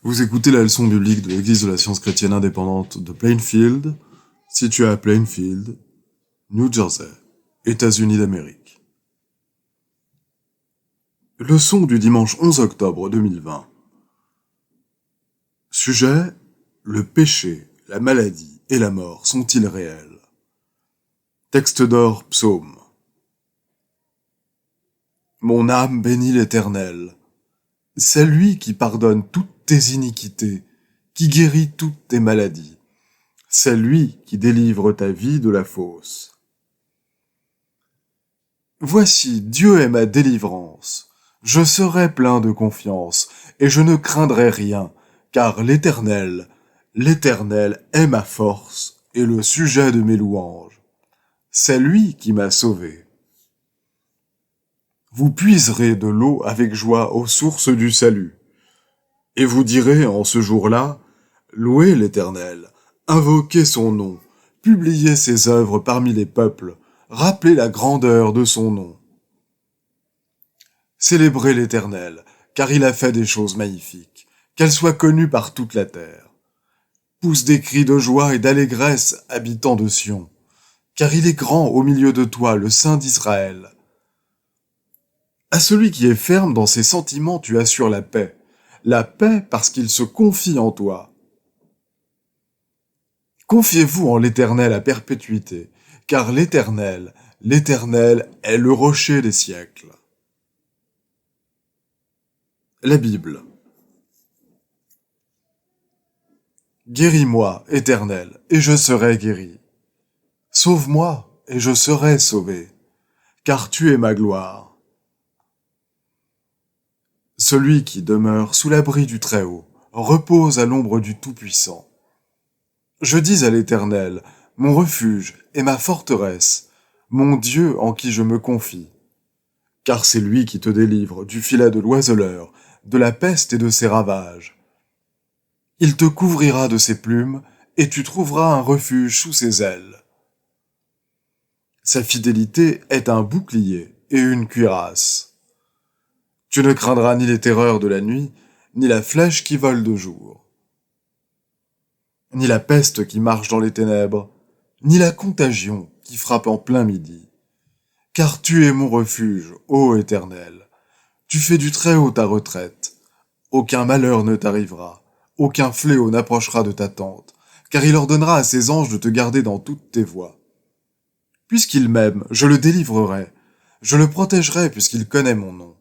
Vous écoutez la leçon biblique de l'Église de la Science chrétienne indépendante de Plainfield, située à Plainfield, New Jersey, États-Unis d'Amérique. Leçon du dimanche 11 octobre 2020. Sujet: le péché, la maladie et la mort sont-ils réels? Texte d'or, psaume. Mon âme bénit l'Éternel. C'est lui qui pardonne toutes tes iniquités, qui guérit toutes tes maladies. C'est lui qui délivre ta vie de la fosse. Voici, Dieu est ma délivrance. Je serai plein de confiance, et je ne craindrai rien, car l'Éternel est ma force et le sujet de mes louanges. C'est lui qui m'a sauvé. Vous puiserez de l'eau avec joie aux sources du salut. Et vous direz en ce jour-là, louez l'Éternel, invoquez son nom, publiez ses œuvres parmi les peuples, rappelez la grandeur de son nom. Célébrez l'Éternel, car il a fait des choses magnifiques, qu'elles soient connues par toute la terre. Pousse des cris de joie et d'allégresse, habitants de Sion, car il est grand au milieu de toi, le Saint d'Israël. À celui qui est ferme dans ses sentiments, tu assures la paix parce qu'il se confie en toi. Confiez-vous en l'Éternel à perpétuité, car l'Éternel est le rocher des siècles. La Bible. Guéris-moi, Éternel, et je serai guéri. Sauve-moi, et je serai sauvé, car tu es ma gloire. Celui qui demeure sous l'abri du Très-Haut repose à l'ombre du Tout-Puissant. Je dis à l'Éternel, mon refuge et ma forteresse, mon Dieu en qui je me confie. Car c'est lui qui te délivre du filet de l'oiseleur, de la peste et de ses ravages. Il te couvrira de ses plumes, et tu trouveras un refuge sous ses ailes. Sa fidélité est un bouclier et une cuirasse. Tu ne craindras ni les terreurs de la nuit, ni la flèche qui vole de jour, ni la peste qui marche dans les ténèbres, ni la contagion qui frappe en plein midi. Car tu es mon refuge, ô Éternel. Tu fais du Très-Haut ta retraite. Aucun malheur ne t'arrivera, aucun fléau n'approchera de ta tente, car il ordonnera à ses anges de te garder dans toutes tes voies. Puisqu'il m'aime, je le délivrerai, je le protégerai puisqu'il connaît mon nom.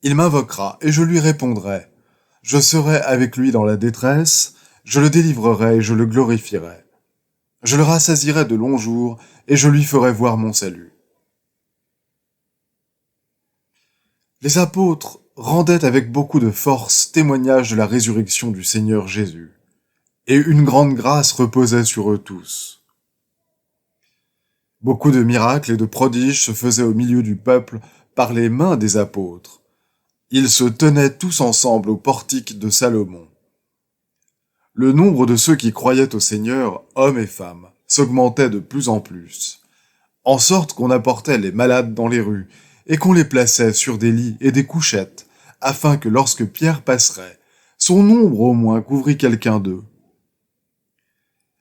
Il m'invoquera et je lui répondrai. Je serai avec lui dans la détresse, je le délivrerai et je le glorifierai. Je le rassasierai de longs jours et je lui ferai voir mon salut. Les apôtres rendaient avec beaucoup de force témoignage de la résurrection du Seigneur Jésus, et une grande grâce reposait sur eux tous. Beaucoup de miracles et de prodiges se faisaient au milieu du peuple par les mains des apôtres. Ils se tenaient tous ensemble au portique de Salomon. Le nombre de ceux qui croyaient au Seigneur, hommes et femmes, s'augmentait de plus en plus, en sorte qu'on apportait les malades dans les rues et qu'on les plaçait sur des lits et des couchettes, afin que lorsque Pierre passerait, son ombre au moins couvrit quelqu'un d'eux.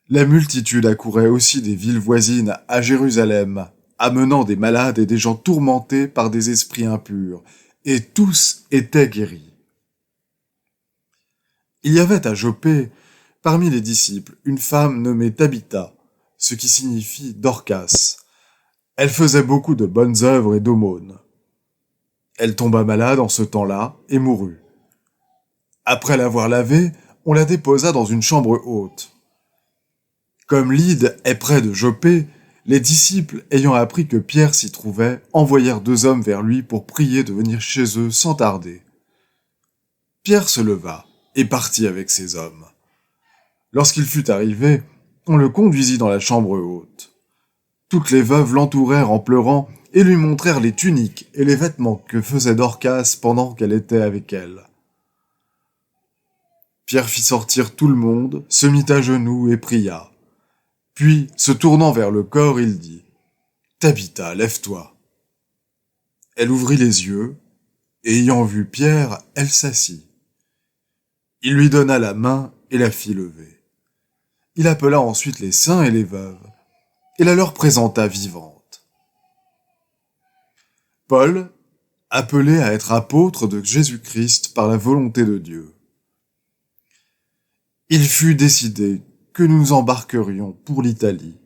La multitude accourait aussi des villes voisines à Jérusalem, amenant des malades et des gens tourmentés par des esprits impurs, et tous étaient guéris. Il y avait à Joppé, parmi les disciples, une femme nommée Tabitha, ce qui signifie Dorcas. Elle faisait beaucoup de bonnes œuvres et d'aumônes. Elle tomba malade en ce temps-là et mourut. Après l'avoir lavée, on la déposa dans une chambre haute. Comme Lyde est près de Joppé, les disciples, ayant appris que Pierre s'y trouvait, envoyèrent 2 hommes vers lui pour prier de venir chez eux sans tarder. Pierre se leva et partit avec ces hommes. Lorsqu'il fut arrivé, on le conduisit dans la chambre haute. Toutes les veuves l'entourèrent en pleurant et lui montrèrent les tuniques et les vêtements que faisait Dorcas pendant qu'elle était avec elle. Pierre fit sortir tout le monde, se mit à genoux et pria. Puis, se tournant vers le corps, il dit « Tabitha, lève-toi ». Elle ouvrit les yeux, et ayant vu Pierre, elle s'assit. Il lui donna la main et la fit lever. Il appela ensuite les saints et les veuves, et la leur présenta vivante. Paul, appelé à être apôtre de Jésus-Christ par la volonté de Dieu. Il fut décidé que nous nous embarquerions pour l'Italie.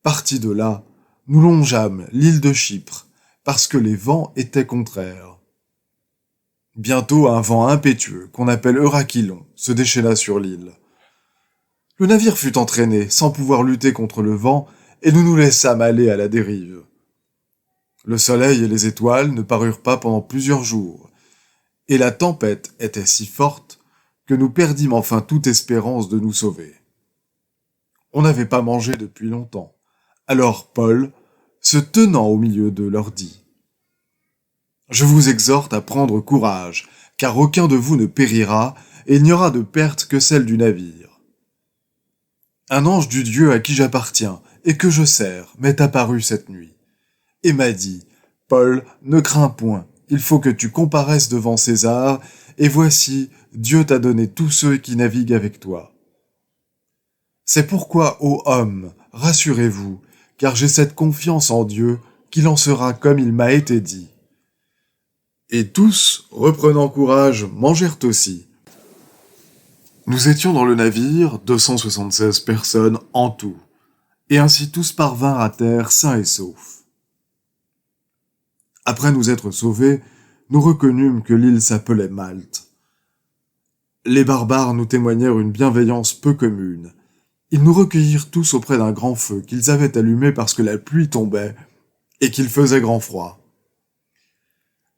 Partis de là, nous longeâmes l'île de Chypre, parce que les vents étaient contraires. Bientôt un vent impétueux, qu'on appelle Eurachylon, se déchaîna sur l'île. Le navire fut entraîné, sans pouvoir lutter contre le vent, et nous nous laissâmes aller à la dérive. Le soleil et les étoiles ne parurent pas pendant plusieurs jours, et la tempête était si forte que nous perdîmes enfin toute espérance de nous sauver. On n'avait pas mangé depuis longtemps. Alors Paul, se tenant au milieu d'eux, leur dit « Je vous exhorte à prendre courage, car aucun de vous ne périra, et il n'y aura de perte que celle du navire. Un ange du Dieu à qui j'appartiens et que je sers m'est apparu cette nuit, et m'a dit « Paul, ne crains point, il faut que tu comparaisses devant César, et voici, Dieu t'a donné tous ceux qui naviguent avec toi. C'est pourquoi, ô homme, rassurez-vous, car j'ai cette confiance en Dieu qu'il en sera comme il m'a été dit. » Et tous, reprenant courage, mangèrent aussi. Nous étions dans le navire, 276 personnes en tout, et ainsi tous parvinrent à terre sains et saufs. Après nous être sauvés, nous reconnûmes que l'île s'appelait Malte. Les barbares nous témoignèrent une bienveillance peu commune. Ils nous recueillirent tous auprès d'un grand feu qu'ils avaient allumé parce que la pluie tombait et qu'il faisait grand froid.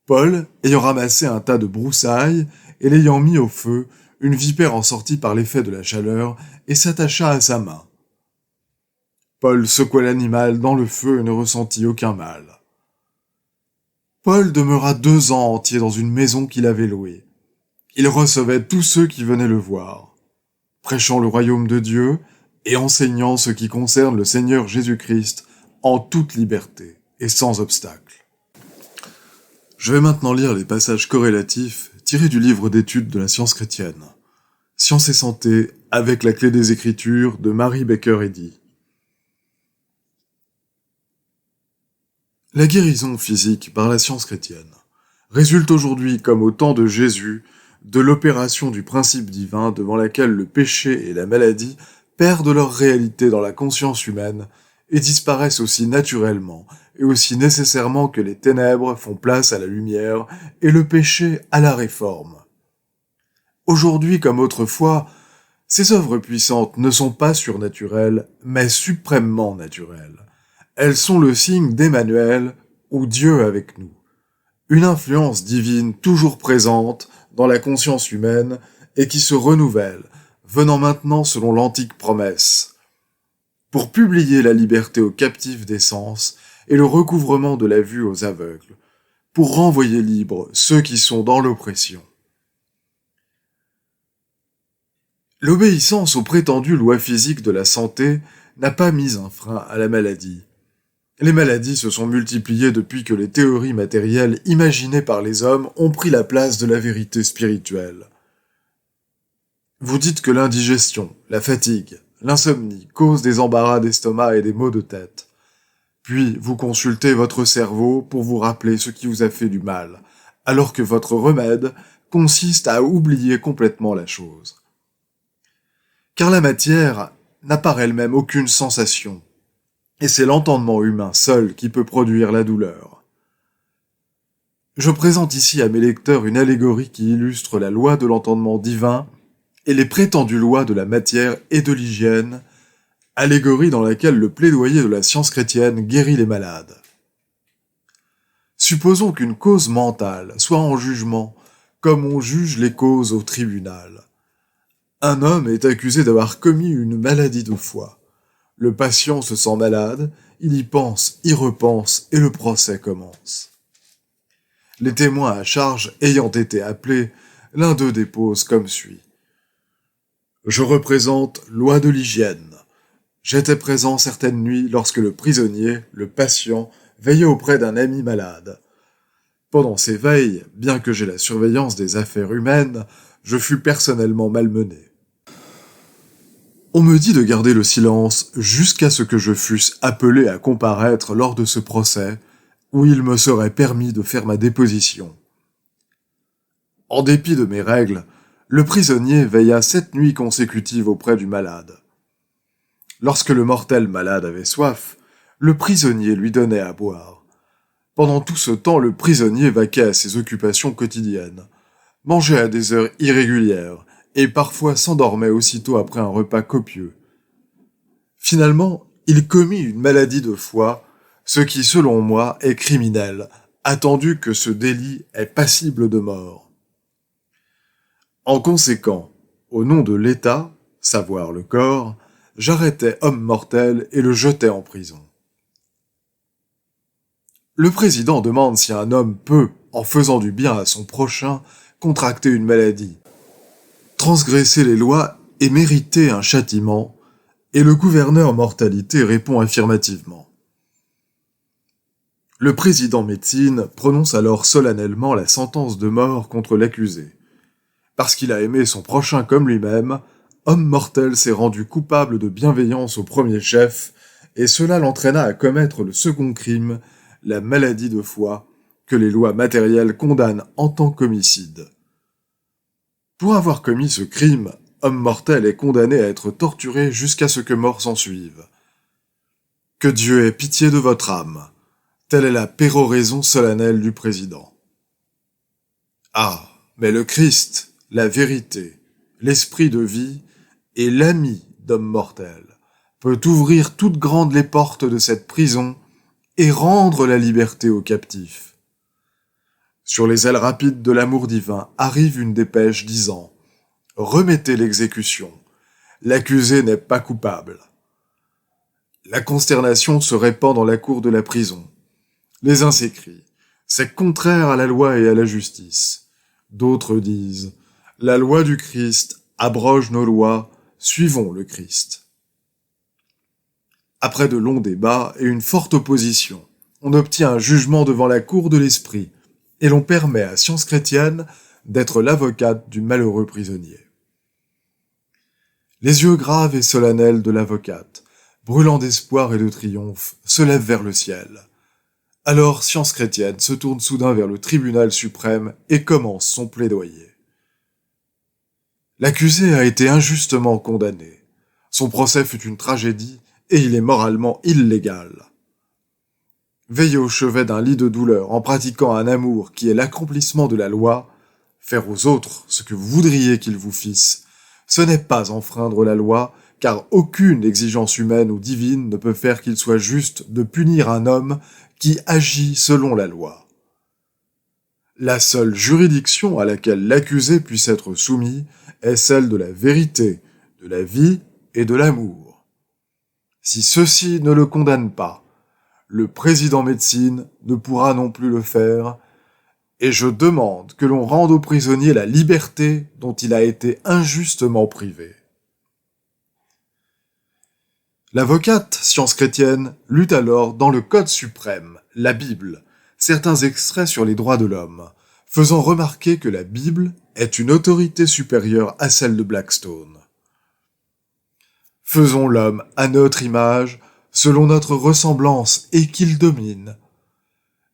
Paul, ayant ramassé un tas de broussailles et l'ayant mis au feu, une vipère en sortit par l'effet de la chaleur et s'attacha à sa main. Paul secoua l'animal dans le feu et ne ressentit aucun mal. Paul demeura 2 ans entiers dans une maison qu'il avait louée. Il recevait tous ceux qui venaient le voir, prêchant le royaume de Dieu et enseignant ce qui concerne le Seigneur Jésus-Christ en toute liberté et sans obstacle. Je vais maintenant lire les passages corrélatifs tirés du livre d'études de la science chrétienne, Science et santé avec la clé des Écritures de Mary Baker Eddy. La guérison physique par la science chrétienne résulte aujourd'hui, comme au temps de Jésus, de l'opération du principe divin devant laquelle le péché et la maladie perdent leur réalité dans la conscience humaine et disparaissent aussi naturellement et aussi nécessairement que les ténèbres font place à la lumière et le péché à la réforme. Aujourd'hui comme autrefois, ces œuvres puissantes ne sont pas surnaturelles, mais suprêmement naturelles. Elles sont le signe d'Emmanuel, ou Dieu avec nous. Une influence divine toujours présente dans la conscience humaine et qui se renouvelle, venant maintenant selon l'antique promesse, pour publier la liberté aux captifs des sens et le recouvrement de la vue aux aveugles, pour renvoyer libres ceux qui sont dans l'oppression. L'obéissance aux prétendues lois physiques de la santé n'a pas mis un frein à la maladie. Les maladies se sont multipliées depuis que les théories matérielles imaginées par les hommes ont pris la place de la vérité spirituelle. Vous dites que l'indigestion, la fatigue, l'insomnie causent des embarras d'estomac et des maux de tête. Puis vous consultez votre cerveau pour vous rappeler ce qui vous a fait du mal, alors que votre remède consiste à oublier complètement la chose. Car la matière n'a par elle-même aucune sensation, et c'est l'entendement humain seul qui peut produire la douleur. Je présente ici à mes lecteurs une allégorie qui illustre la loi de l'entendement divin et les prétendues lois de la matière et de l'hygiène, allégorie dans laquelle le plaidoyer de la science chrétienne guérit les malades. Supposons qu'une cause mentale soit en jugement, comme on juge les causes au tribunal. Un homme est accusé d'avoir commis une maladie de foie. Le patient se sent malade, il y pense, y repense, et le procès commence. Les témoins à charge ayant été appelés, l'un d'eux dépose comme suit. Je représente loi de l'hygiène. J'étais présent certaines nuits lorsque le prisonnier, le patient, veillait auprès d'un ami malade. Pendant ces veilles, bien que j'aie la surveillance des affaires humaines, je fus personnellement malmené. On me dit de garder le silence jusqu'à ce que je fusse appelé à comparaître lors de ce procès, où il me serait permis de faire ma déposition. En dépit de mes règles, le prisonnier veilla 7 nuits consécutives auprès du malade. Lorsque le mortel malade avait soif, le prisonnier lui donnait à boire. Pendant tout ce temps, le prisonnier vaquait à ses occupations quotidiennes, mangeait à des heures irrégulières, et parfois s'endormait aussitôt après un repas copieux. Finalement, il commit une maladie de foie, ce qui, selon moi, est criminel, attendu que ce délit est passible de mort. En conséquent, au nom de l'État, savoir le corps, j'arrêtai Homme Mortel et le jetai en prison. Le président demande si un homme peut, en faisant du bien à son prochain, contracter une maladie, transgresser les lois et mériter un châtiment, et le gouverneur Mortalité répond affirmativement. Le président Médecine prononce alors solennellement la sentence de mort contre l'accusé. Parce qu'il a aimé son prochain comme lui-même, Homme Mortel s'est rendu coupable de bienveillance au premier chef, et cela l'entraîna à commettre le second crime, la maladie de foie, que les lois matérielles condamnent en tant qu'homicide. Pour avoir commis ce crime, Homme Mortel est condamné à être torturé jusqu'à ce que mort s'ensuive. Que Dieu ait pitié de votre âme. Telle est la péroraison solennelle du président. Ah, mais le Christ, la vérité, l'esprit de vie et l'ami d'Homme Mortel peut ouvrir toutes grandes les portes de cette prison et rendre la liberté aux captifs. Sur les ailes rapides de l'amour divin arrive une dépêche disant « Remettez l'exécution, l'accusé n'est pas coupable ». La consternation se répand dans la cour de la prison. Les uns s'écrient « C'est contraire à la loi et à la justice ». D'autres disent « La loi du Christ abroge nos lois, suivons le Christ ». Après de longs débats et une forte opposition, on obtient un jugement devant la cour de l'esprit, et l'on permet à Science Chrétienne d'être l'avocate du malheureux prisonnier. Les yeux graves et solennels de l'avocate, brûlant d'espoir et de triomphe, se lèvent vers le ciel. Alors Science Chrétienne se tourne soudain vers le tribunal suprême et commence son plaidoyer. L'accusé a été injustement condamné. Son procès fut une tragédie et il est moralement illégal. Veiller au chevet d'un lit de douleur en pratiquant un amour qui est l'accomplissement de la loi, faire aux autres ce que vous voudriez qu'ils vous fissent, ce n'est pas enfreindre la loi, car aucune exigence humaine ou divine ne peut faire qu'il soit juste de punir un homme qui agit selon la loi. La seule juridiction à laquelle l'accusé puisse être soumis est celle de la vérité, de la vie et de l'amour. Si ceux-ci ne le condamnent pas, le président Médecine ne pourra non plus le faire, et je demande que l'on rende au prisonnier la liberté dont il a été injustement privé. L'avocate, Science Chrétienne, lut alors dans le Code suprême, la Bible, certains extraits sur les droits de l'homme, faisant remarquer que la Bible est une autorité supérieure à celle de Blackstone. Faisons l'homme à notre image, selon notre ressemblance, et qu'il domine.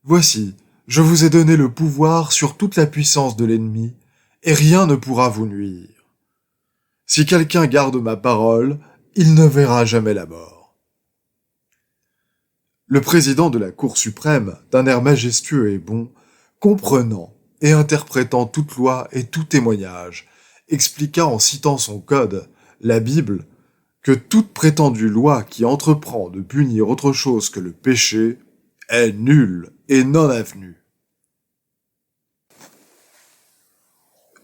Voici, je vous ai donné le pouvoir sur toute la puissance de l'ennemi, et rien ne pourra vous nuire. Si quelqu'un garde ma parole, il ne verra jamais la mort. Le président de la Cour suprême, d'un air majestueux et bon, comprenant et interprétant toute loi et tout témoignage, expliqua en citant son code, la Bible, que toute prétendue loi qui entreprend de punir autre chose que le péché est nulle et non avenue.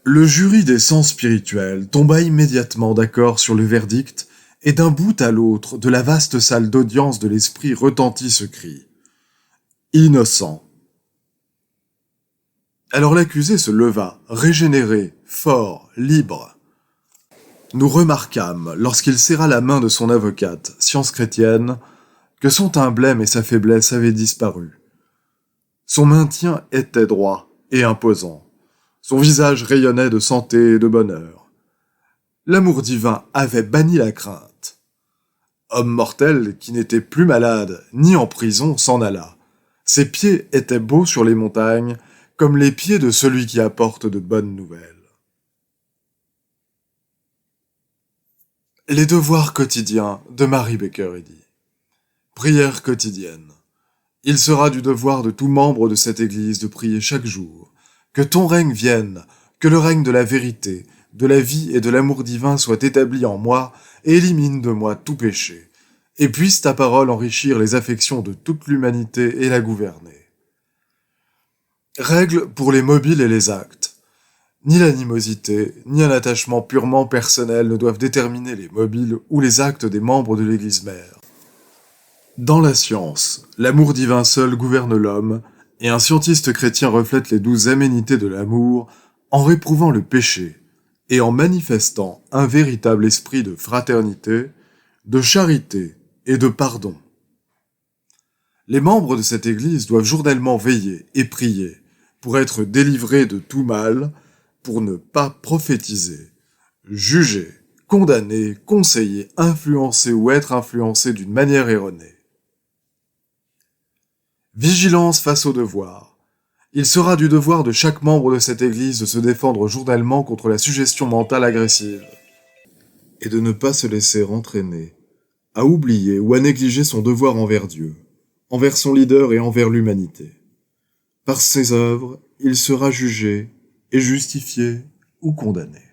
Le jury des sens spirituels tomba immédiatement d'accord sur le verdict et d'un bout à l'autre de la vaste salle d'audience de l'esprit retentit ce cri. « Innocent !» Alors l'accusé se leva, régénéré, fort, libre. Nous remarquâmes, lorsqu'il serra la main de son avocate, Science Chrétienne, que son teint blême et sa faiblesse avaient disparu. Son maintien était droit et imposant. Son visage rayonnait de santé et de bonheur. L'amour divin avait banni la crainte. Homme mortel qui n'était plus malade ni en prison s'en alla. Ses pieds étaient beaux sur les montagnes, comme les pieds de celui qui apporte de bonnes nouvelles. Les devoirs quotidiens de Mary Baker Eddy. Prière quotidienne. Il sera du devoir de tout membre de cette Église de prier chaque jour. Que ton règne vienne, que le règne de la vérité, de la vie et de l'amour divin soit établi en moi et élimine de moi tout péché. Et puisse ta parole enrichir les affections de toute l'humanité et la gouverner. Règles pour les mobiles et les actes. Ni l'animosité, ni un attachement purement personnel ne doivent déterminer les mobiles ou les actes des membres de l'Église mère. Dans la science, l'amour divin seul gouverne l'homme, et un scientiste chrétien reflète les douces aménités de l'amour en réprouvant le péché et en manifestant un véritable esprit de fraternité, de charité et de pardon. Les membres de cette Église doivent journellement veiller et prier pour être délivrés de tout mal, pour ne pas prophétiser, juger, condamner, conseiller, influencer ou être influencé d'une manière erronée. Vigilance face au devoir. Il sera du devoir de chaque membre de cette Église de se défendre journellement contre la suggestion mentale agressive et de ne pas se laisser entraîner, à oublier ou à négliger son devoir envers Dieu, envers son leader et envers l'humanité. Par ses œuvres, il sera jugé et justifié ou condamné.